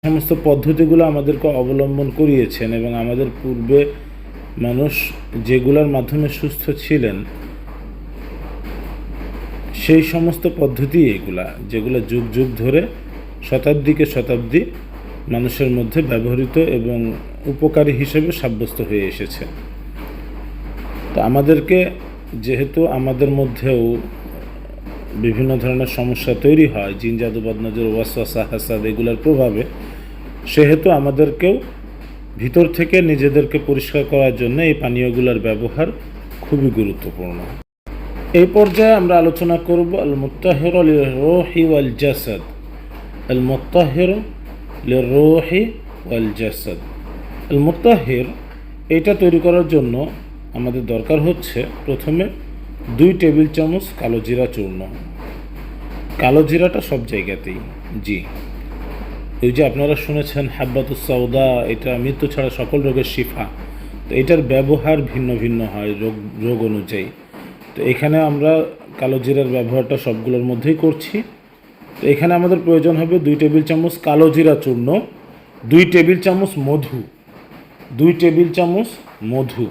সমস্ত পদ্ধতিগুলো আমাদেরকে অবলম্বন করিয়েছেন এবং আমাদের পূর্বে মানুষ যেগুলোর মাধ্যমে সুস্থ ছিলেন সেই সমস্ত পদ্ধতি এগুলা, যেগুলো যুগ যুগ ধরে শতাব্দীকে শতাব্দী মানুষের মধ্যে ব্যবহৃত এবং উপকারী হিসেবে সাব্যস্ত হয়ে এসেছে। তো আমাদেরকে, যেহেতু আমাদের মধ্যেও বিভিন্ন ধরনের সমস্যা তৈরি হয় জিন জাদু বদনজর ওয়াসওয়াসা হাসাদ এগুলোর প্রভাবে, সেহেতু আমাদেরকেও ভিতর থেকে নিজেদেরকে পরিষ্কার করার জন্য এই পানীয়গুলোর ব্যবহার খুবই গুরুত্বপূর্ণ। এই পর্যায়ে আমরা আলোচনা করব আল মুত্তাহির লিররূহি ওয়াল জাসাদ। আল মুত্তাহির লিররূহি ওয়াল জাসাদ, আল মুত্তাহির এইটা তৈরি করার জন্য আমাদের দরকার হচ্ছে প্রথমে 2 টেবিল চামচ কালো জিরা চূর্ণ। কালো জিরাটা সব জায়গাতেই, জি, ওই যে আপনারা শুনেছেন হাব্বাতুস সাউদা, এটা মৃত্যু ছাড়া সকল রোগের শিফা। তো এটার ব্যবহার ভিন্ন ভিন্ন হয় রোগ অনুযায়ী। তো এখানে আমরা কালো জিরার ব্যবহারটা সবগুলোর মধ্যেই করছি। তো এখানে আমাদের প্রয়োজন হবে 2 টেবিল চামচ কালো জিরা চূর্ণ, 2 টেবিল চামচ মধু, 2 টেবিল চামচ মধু।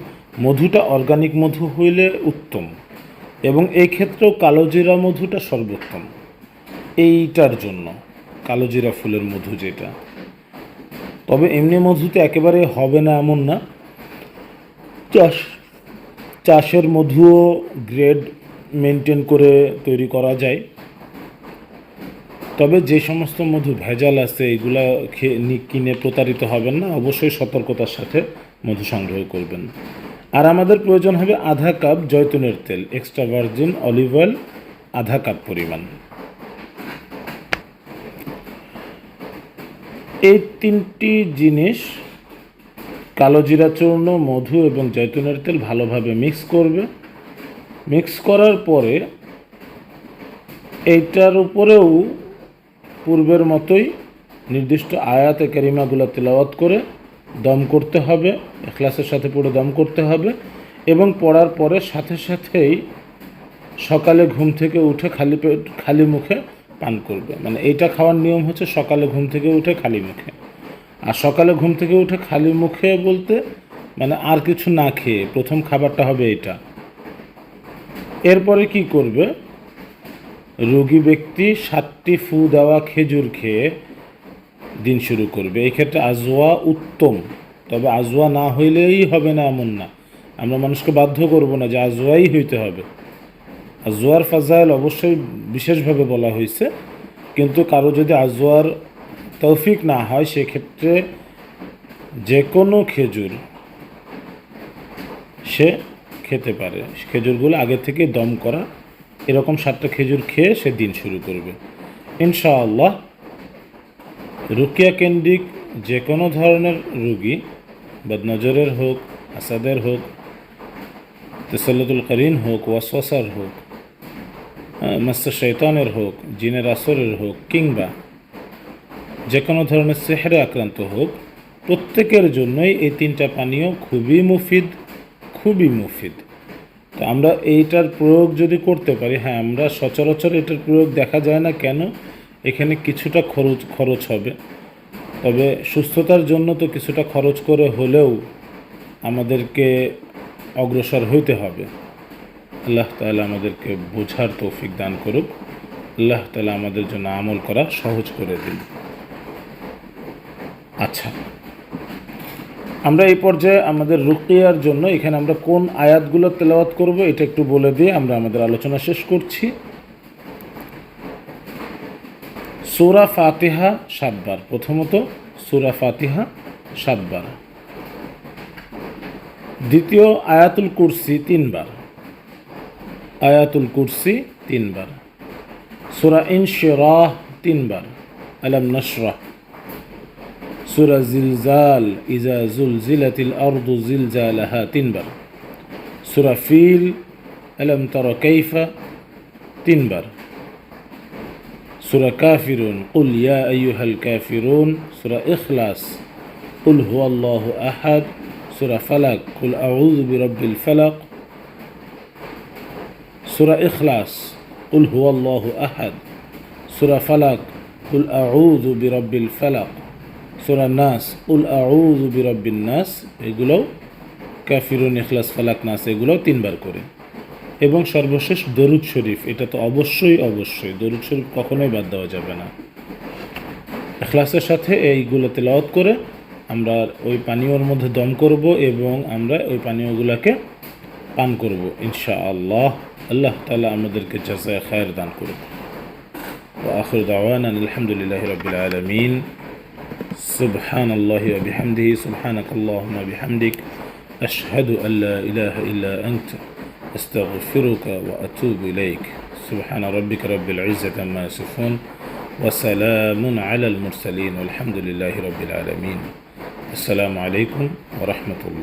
মধুটা অর্গানিক মধু হইলে উত্তম, এবং এই ক্ষেত্রেও কালো জিরা মধুটা সর্বোত্তম এইটার জন্য, কালো জিরা ফুলের মধু যেটা। তবে এমনি মধুতে একেবারে হবে না এমন না, চাষের মধুও গ্রেড মেনটেন করে তৈরি করা যায়। তবে যে সমস্ত মধু ভেজাল আছে এগুলা কিনে প্রতারিত হবেন না, অবশ্যই সতর্কতার সাথে মধু সংগ্রহ করবেন। আর আমাদের প্রয়োজন হবে আধা কাপ জয়তুনের তেল, এক্সট্রা ভার্জিন অলিভ অয়েল আধা কাপ পরিমাণ। এই 3টি জিনিস কালো জিরা চূর্ণ, মধু এবং জয়তুনের তেল ভালোভাবে মিক্স করবে। মিক্স করার পরে এইটার উপরেও পূর্বের মতোই নির্দিষ্ট আয়াতে কারিমাগুলো তেলাওয়াত করে দম করতে হবে, ইখলাসের সাথে পড়ে দম করতে হবে। এবং পড়ার পরে সাথে সাথেই সকালে ঘুম থেকে উঠে খালি মুখে পান করবে। মানে এইটা খাওয়ার নিয়ম হচ্ছে সকালে ঘুম থেকে উঠে খালি মুখে। আর সকালে ঘুম থেকে উঠে খালি মুখে বলতে মানে আর কিছু না খেয়ে প্রথম খাবারটা হবে এটা। এরপরে কি করবে, রোগী ব্যক্তি 7টি ফু দেওয়া খেজুর খেয়ে দিন শুরু করবে। এই ক্ষেত্রে আজওয়া উত্তম, তবে আজওয়া না হইলেই হবে না এমন না। আমরা মানুষকে বাধ্য করব না যে আজওয়াই হইতে হবে। আজওয়ার ফাজাইল অবশ্যই বিশেষভাবে বলা হয়েছে, কিন্তু কারো যদি আজওয়ার তৌফিক না হয় সেক্ষেত্রে যে কোনো খেজুর সে খেতে পারে। খেজুরগুলো আগে থেকে দম করা, এরকম 7টা খেজুর খেয়ে সে দিন শুরু করবে। ইনশাআল্লাহ রুকিয়া কেন্দ্রিক যে কোনো ধরনের রুগী, বদনজরের হোক, হাসাদের হোক, তাসাল্লুতুল কারিন হোক, ওয়াসওয়াসার হোক, মাসে শয়তানের হোক, জিনের আসরের হোক, কিংবা যে কোনো ধরনের সেহরে আক্রান্ত হোক, প্রত্যেকের জন্যই এই 3টা পানীয় খুবই মুফিদ, খুবই মুফিদ। তো আমরা এইটার প্রয়োগ যদি করতে পারি, হ্যাঁ আমরা সচরাচর এটার প্রয়োগ দেখা যায় না কেন, এখানে কিছুটা খরচ হবে। তবে সুস্থতার জন্য তো কিছুটা খরচ করে হলেও আমাদেরকে অগ্রসর হইতে হবে। আল্লাহ তাআলা আমাদেরকে বোঝার তৌফিক দান করুক। আল্লাহ তাআলা আমাদের জন্য আমল করা সহজ করে দিন। আচ্ছা, আমরা এই পর্যায়ে আমাদের রুকিয়ার জন্য এখানে আমরা কোন আয়াতগুলো তেলাওয়াত করব এটা একটু বলে দিয়ে আমরা আমাদের আলোচনা শেষ করছি। সূরা ফাতিহা 7 বার, প্রথমত সূরা ফাতিহা 7 বার। দ্বিতীয় আয়াতুল কুরসি 3 বার, আয়াতুল কুরসি 3 বার। সূরা ইনশিরাহ 3 বার, আলাম নাশরাহ। সূরা জিলজাল, ইজা জুলজিলাতিল আরদু জিলজালাহা 3 বার। সূরা ফিল, আলাম তারা কাইফা 3 বার। সূরা কাফিরুন, কুল ইয়া আইয়ুহাল কাফিরুন। সূরা ইখলাস, কুল হুয়াল্লাহু আহাদ। সূরা ফালাক, কুল আউযু বিরাব্বিল ফালাক। সূরা ইখলাস, কুল হুয়াল্লাহু আহাদ। সূরা ফালাক, কুল আউযু বিরাব্বিল ফালাক। সূরা নাস, উল আউযু বিরাব্বিন নাস, এগুলোও কাফিরুন, ইখলাস, ফালাক, নাস, এগুলোও 3 বার করে। এবং সর্বশেষ দরুদ শরীফ, এটা তো অবশ্যই দরুদ শরীফ কখনোই বাদ দেওয়া যাবে না। ইখলাসের সাথে এইগুলো তেলাওয়াত করে আমরা ওই পানীয়র মধ্যে দম করব এবং আমরা ওই পানীয়গুলোকে পান করব ইনশাআল্লাহ। আল্লাহ তাআলা আমাদেরকে জাযায়ে খায়ের দান করুন। ওয়া আখিরু দাওয়ানা আলহামদুলিল্লাহি রাব্বিল আলামিন। সুবহানাল্লাহি ওয়া বিহামদিহি, সুবহানাকাল্লাহুম্মা বিহামদিক, আশহাদু আল্লা ইলাহা ইল্লা আনতা, আস্তাগফিরুকা ওয়া আতুবু ইলাইক। সুবহানা রাব্বিকা রাব্বিল ইজ্জাতি আম্মা ইয়াসিফুন, ওয়া সালামুন আলাল মুরসালিন, ওয়ালহামদুলিল্লাহি রাব্বিল আলামিন। আসসালামু আলাইকুম ওয়া রাহমাতুল্লাহ।